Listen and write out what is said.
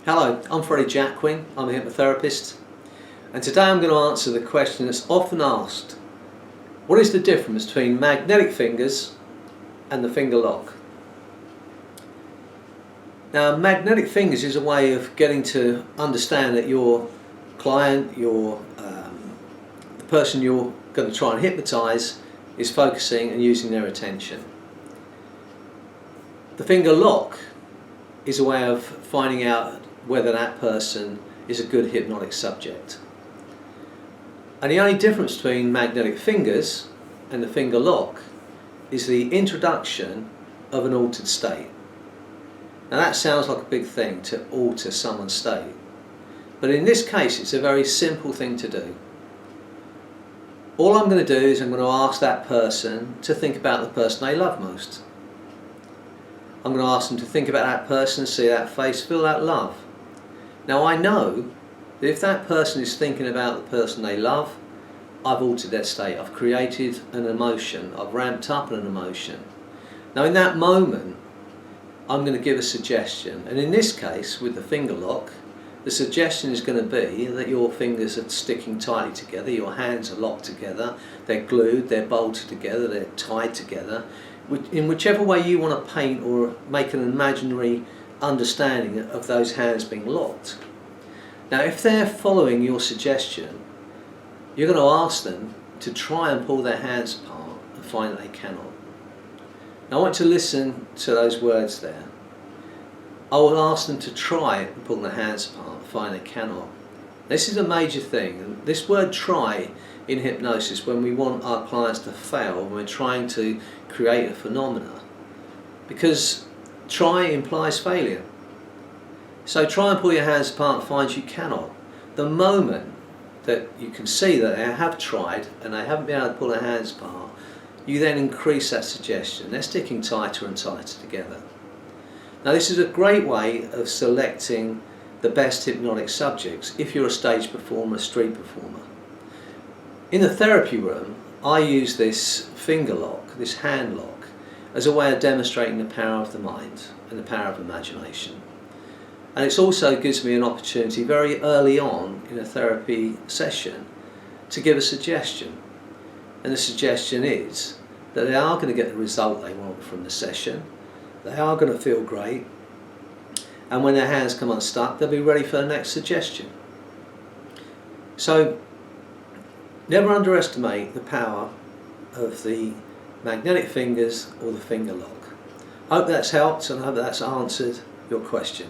Hello, I'm Freddie Jacquin, I'm a hypnotherapist, and today I'm going to answer the question that's often asked: what is the difference between magnetic fingers and the finger lock? Now, magnetic fingers is a way of getting to understand that your client, the person you're going to try and hypnotise, is focusing and using their attention. The finger lock is a way of finding out whether that person is a good hypnotic subject. And the only difference between magnetic fingers and the finger lock is the introduction of an altered state. Now that sounds like a big thing, to alter someone's state, but in this case it's a very simple thing to do. All I'm going to do is I'm going to ask that person to think about the person they love most. I'm going to ask them to think about that person, see that face, feel that love. Now I know that if that person is thinking about the person they love, I've altered their state, I've created an emotion, I've ramped up an emotion. Now in that moment I'm going to give a suggestion, and in this case with the finger lock, the suggestion is going to be that your fingers are sticking tightly together, your hands are locked together, they're glued, they're bolted together, they're tied together, in whichever way you want to paint or make an imaginary understanding of those hands being locked. Now if they're following your suggestion, you're going to ask them to try and pull their hands apart and find that they cannot. Now I want you to listen to those words there. I will ask them to try and pull their hands apart and find they cannot. This is a major thing, and this word try in hypnosis, when we want our clients to fail, when we're trying to create a phenomena, because try implies failure. So try and pull your hands apart and find you cannot. The moment that you can see that they have tried and they haven't been able to pull their hands apart, you then increase that suggestion. They're sticking tighter and tighter together. Now this is a great way of selecting the best hypnotic subjects if you're a stage performer, a street performer. In the therapy room, I use this finger lock, this hand lock, as a way of demonstrating the power of the mind and the power of imagination. And it also gives me an opportunity very early on in a therapy session to give a suggestion. And the suggestion is that they are going to get the result they want from the session, they are going to feel great, and when their hands come unstuck, they'll be ready for the next suggestion. So never underestimate the power of the magnetic fingers or the finger lock. I hope that's helped, and I hope that's answered your question.